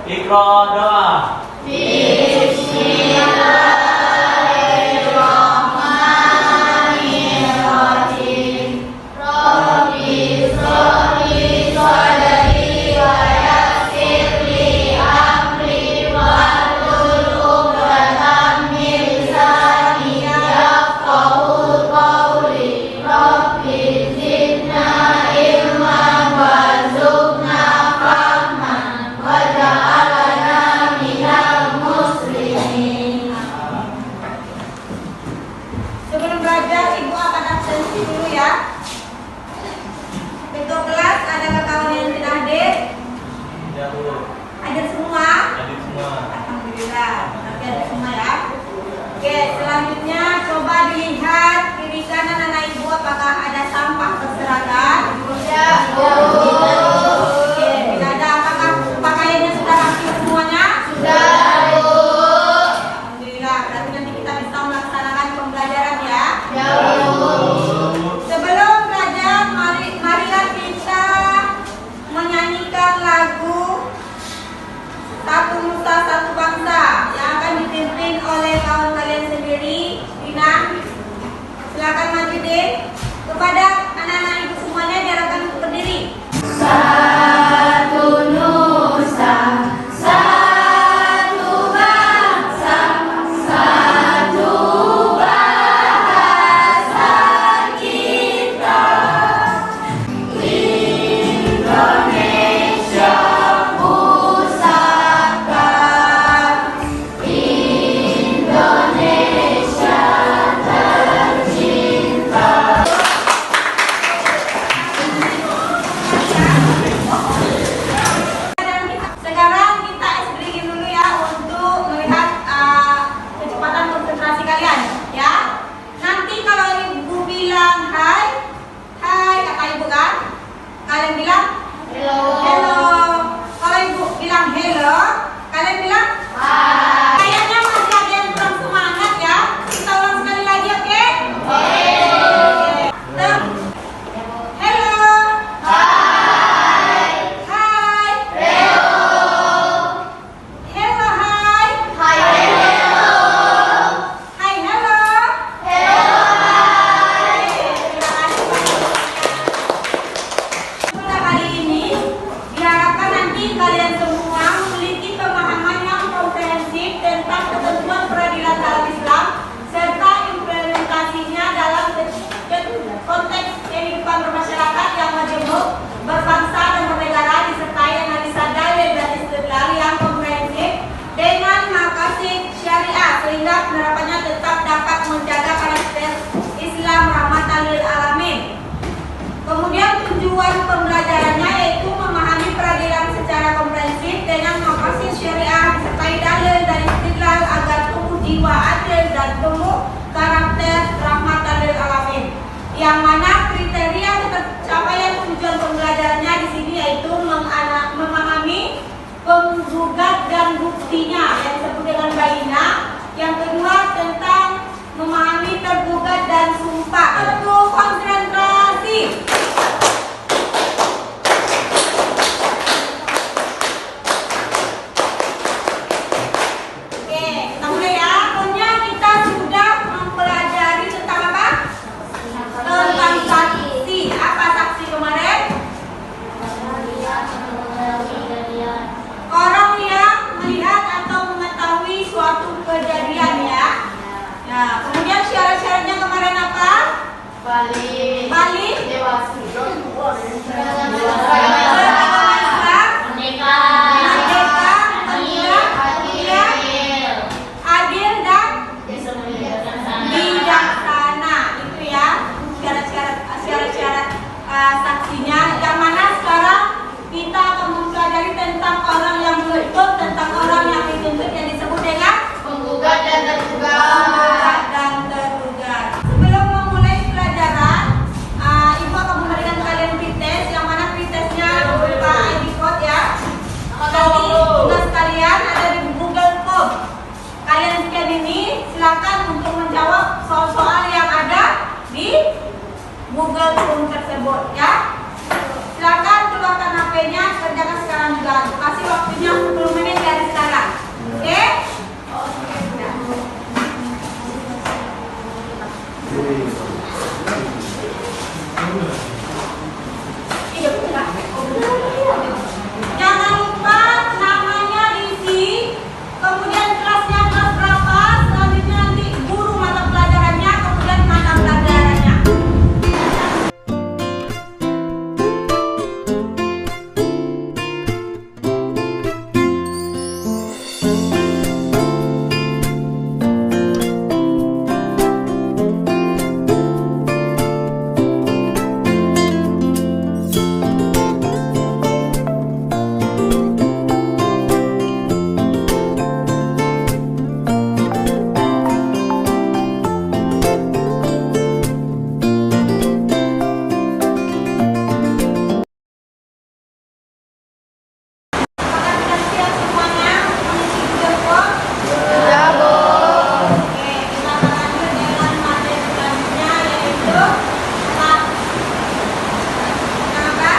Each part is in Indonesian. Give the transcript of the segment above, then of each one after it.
Iqra doa. Bismillahirrahmanirrahim. Rabbi shrahli sadri wa yassir li amri wahlul 'uqdatam min lisani yafqahu qawli. Rabbi zidna ilman warzuqna fahman waj'alna minal muslimin.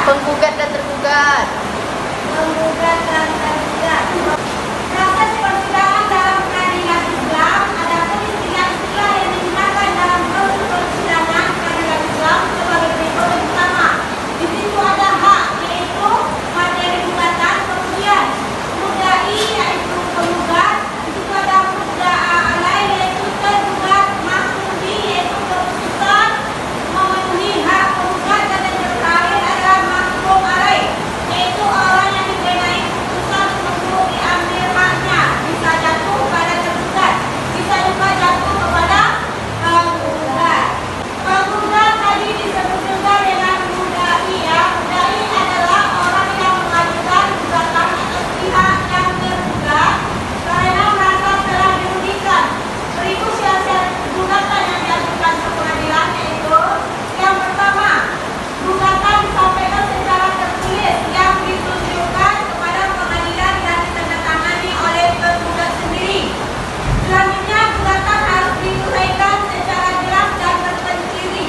Penggugat dan tergugat. Penggugat dan tergugat. Proses persidangan dalam peradilan Islam adapun istilah-istilah yang digunakan dalam proses persidangan peradilan Islam sebagai berikut. Yang pertama, di situ ada hak, yaitu materi gugatan, kemudian mudda'i yaitu penggugat, di situ ada mudda'a alaih yaitu tergugat, mahkumi yaitu keputusan memenuhi hak penggugat, dan yang terakhir adalah mahkum alaih yaitu orang yang diberi putusan untuk diambil haknya, bisa jatuh pada tergugat, bisa juga jatuh kepada penggugat. Penggugat tadi disebut juga dengan mudda'i ya. Mudda'i adalah orang yang mengajukan gugatan atas pihak yang tergugat karena merasa telah dirugikan. Berikut syarat gugatan yang diajukan ke pengadilan yaitu yang pertama, gugatan disampaikan secara tertulis yang ditunjukkan kepada pengadilan dan ditandatangani oleh penggugat sendiri. Selanjutnya, gugatan harus diuraikan secara jelas dan terperinci.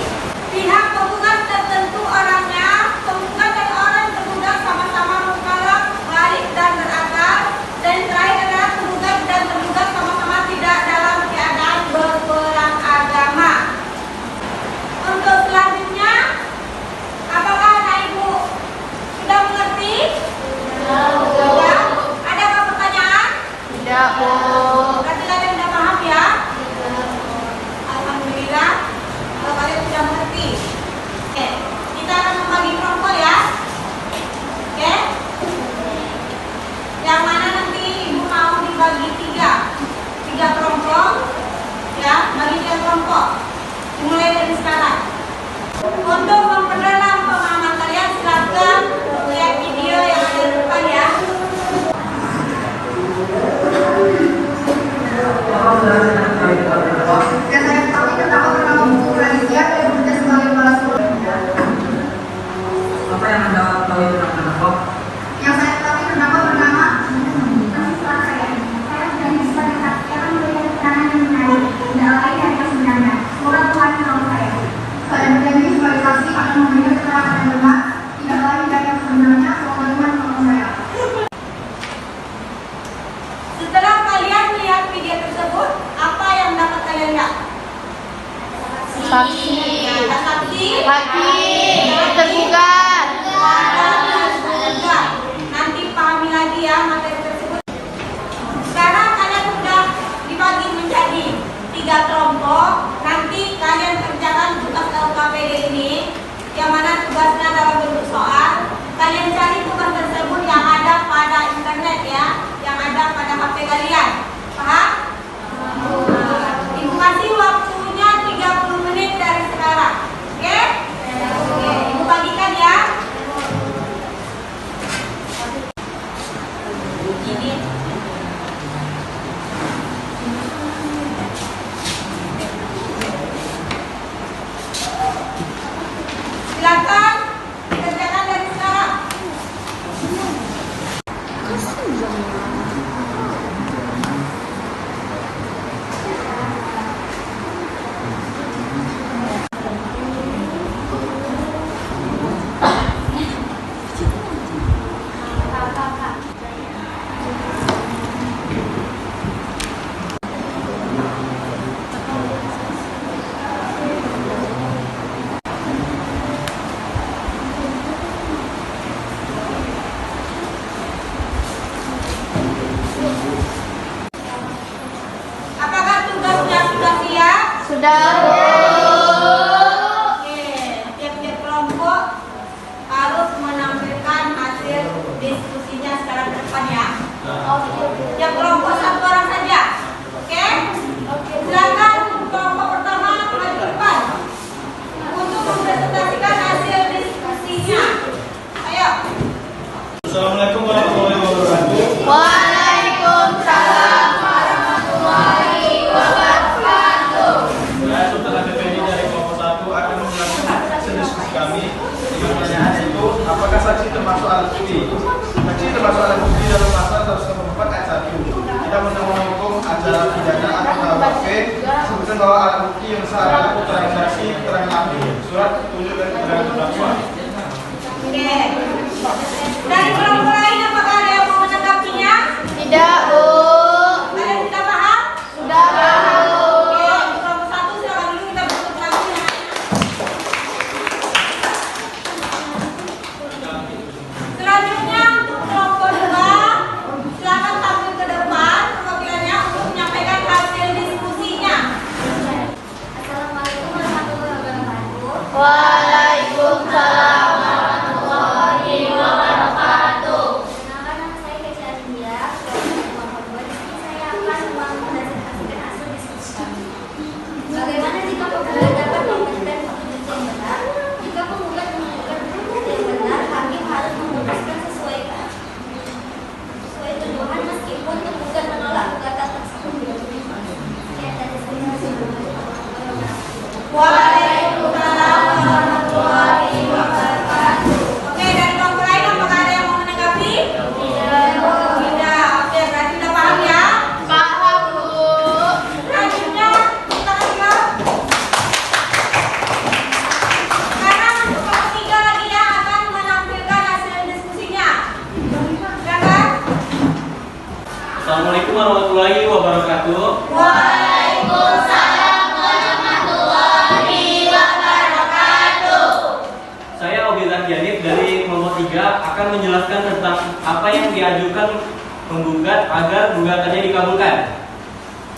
Pihak penggugat tertentu orangnya, penggugat dan orang tergugat sama-sama mukallaf, baligh dan berakal. Dan terakhir adalah penggugat dan tergugat sama-sama tidak dalam keadaan berperang agama. Untuk selanjutnya, apakah anak ibu sudah mengerti? Sudah. Adakah pertanyaan? Tidak, Bu. Berarti kalian sudah paham ya? Alhamdulillah. Kalau kalian sudah mengerti. Oke, kita akan membagi kelompok ya. Oke? Yang mana nanti ibu mau dibagi tiga kelompok ya, bagi 3 kelompok. Dimulai dari sekarang. Untuk memperdalam pemahaman kalian, silakan lihat video yang ada di depan ya. Dan saya ketahui terdakwa bernama Putu Raditya yang bekerja sebagai kepala sekolah. Apa yang Anda tahu tentang terdakwa? Yang saya ketahui terdakwa bernama setelah saya sudah sebagai saksi akan memberikan keterangan yang menarik, tidak lain dari yang sebenarnya. Semoga Tuhan menolong saya. Saya berjanji sebagai saksi akan memberikan keterangan yang benar, tidak lain dari yang sebenarnya. Semoga Tuhan menolong saya. Setelah kalian melihat video tersebut, apa yang dapat kalian lihat? Saksi. Ada saksi, Hakim. Tergugat. ada tergugat. Nanti pahami lagi ya materi tersebut. Sekarang kalian sudah dibagi menjadi 3 kelompok. Nanti kalian kerjakan tugas LKPD ini, yang mana tugasnya dalam bentuk soal. Kalian cari tugas tersebut yang ada pada internet ya, yang ada pada HP kalian. Paham? Ibu kasih waktunya 30 menit dari sekarang. Oke? Oke, ibu bagikan ya. Ini. Silakan dikerjakan dari sekarang. Apakah tugasnya sudah siap? Sudah, Bu. Oke, tiap-tiap kelompok harus menampilkan hasil diskusinya sekarang ke depan ya. Tiap kelompok 1 orang saja. Oke? Silakan kelompok pertama maju ke depan untuk mempresentasikan hasil diskusinya. Ayo. Assalamualaikum warahmatullahi wabarakatuh. Waalaikumsalam warahmatullahi wabarakatuh. Saya Sultan Effendi dari kelompok 1 akan menjelaskan hasil diskusi kami. Dengan pertanyaan itu, apakah saksi termasuk alat bukti? Saksi termasuk alat bukti dalam pasal 144 ayat 1. Kita menemukan hukum acara pidana atau KUHP sebutkan bahwa alat bukti yang sah adalah keterangan saksi, keterangan ahli, surat petunjuk dan keterangan terdakwa. Oke. warahmatullahi wabarakatuh. Waalaikumsalam warahmatullahi wabarakatuh. Saya Obillah Janib dari kelompok 3 akan menjelaskan tentang apa yang diajukan penggugat agar gugatannya dikabulkan.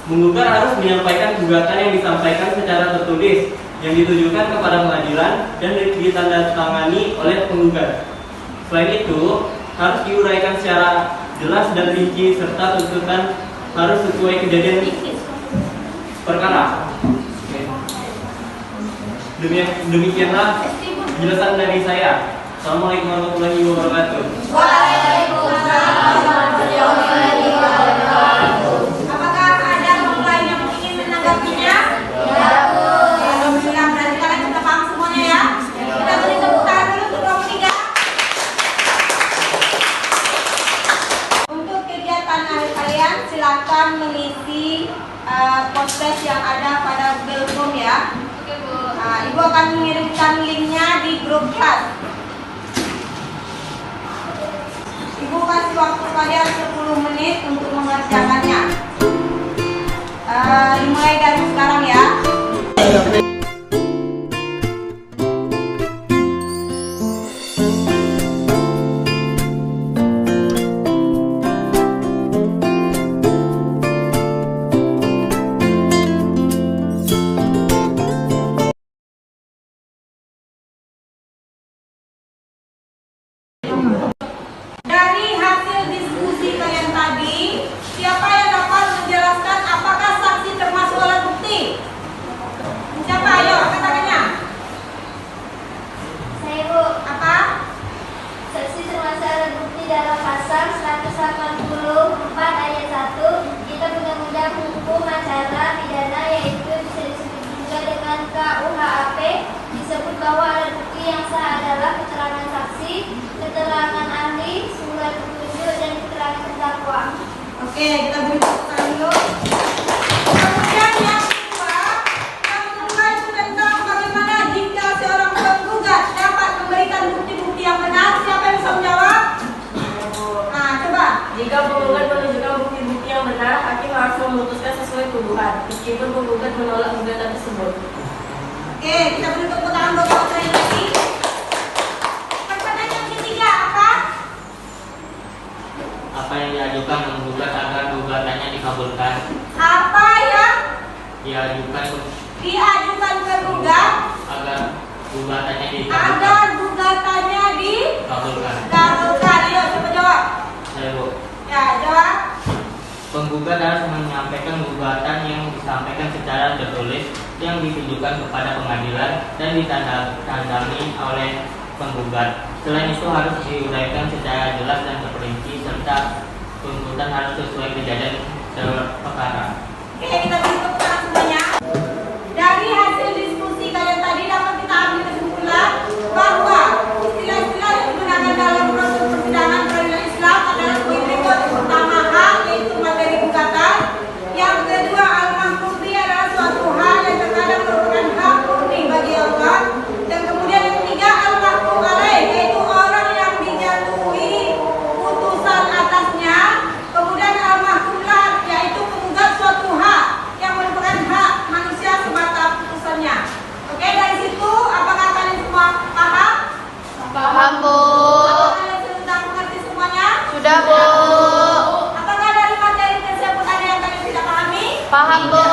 Menggugat harus menyampaikan gugatan yang disampaikan secara tertulis yang ditujukan kepada pengadilan dan ditandatangani oleh penggugat. Selain itu, harus diuraikan secara jelas dan rinci serta tuntutan harus sesuai kejadian perkara. Demikianlah penjelasan dari saya. Assalamualaikum warahmatullahi wabarakatuh. Waalaikumsalam warahmatullahi wabarakatuh. Apakah ada orang lain yang ingin menanggapinya? Ya, Bu. Alhamdulillah, berarti kalian sudah paham semuanya ya? Kita beri tepuk tangan dulu untuk kelompok 3. Untuk kegiatan akhir kalian, silakan mengisi post yang ada pada Google Form ya. Oke, Bu. Ibu akan mengirimkan linknya di grup chat. Ibu kasih waktu kalian 10 menit untuk mengerjakannya. Dimulai dari sekarang ya. Dari hasil diskusi kalian tadi, siapa yang dapat menjelaskan apakah saksi termasuk alat bukti? Siapa? Ayo, angkat tangannya. Saya, Bu. Apa? Saksi termasuk alat bukti dalam pasal 184 ayat 1 Kitab Undang-Undang Hukum Acara Pidana, yaitu bisa disebut juga dengan KUHP, disebut bahwa alat bukti yang sah adalah keterangan saksi, keterangan ahli, surat petunjuk, dan keterangan terdakwa. Oke, kita beri tepuk tangan dulu. Kemudian yang kedua, itu tentang bagaimana jika seorang penggugat dapat memberikan bukti-bukti yang benar. Siapa yang bisa menjawab? Nah, coba. Jika penggugat menunjukkan bukti-bukti yang benar, hakim harus memutuskan sesuai tuduhan, meskipun penggugat menolak gugatan tersebut. Oke, kita beri tepuk tangan buat Dr. Yesi. Pertanyaan yang ketiga apa? Apa yang diajukan menggugat agar gugatannya dikabulkan? Apa yang Diajukan diajukan penggugat agar gugatannya dikabulkan. agar gugatannya Kabulkan. dikabulkan? Ayo, coba jawab. Saya, Bu. Ya, jawab. Penggugat harus menyampaikan gugatan yang disampaikan secara tertulis yang ditujukan kepada pengadilan dan ditandatangani oleh penggugat. Selain itu harus diuraikan secara jelas dan terperinci serta tuntutan harus sesuai kejadian perkara. Oke, kita beri tepuk tangan semuanya. Dari hasil diskusi kalian tadi dapat kita ambil kesimpulan bahwa istilah-istilah yang digunakan dalam proses persidangan peradilan Islam adalah sebagai berikut. Pertama, hal yaitu materi gugatan. Yang kedua, al-mahfudhi adalah suatu hal yang terkadang merupakan hak murni bagi Allah. Dan kemudian yang ketiga, al-mahkum alaih, yaitu orang yang dijatuhi putusan atasnya. Kemudian al-mahkum lah, yaitu penggugat suatu hak yang merupakan hak manusia semata putusannya. Oke, dari situ apakah kalian semua paham? Paham, Bu. Apakah kalian sudah mengerti semuanya? Sudah, Bu. Apakah dari materi tersebut ada yang kalian tidak pahami? Paham, Bu.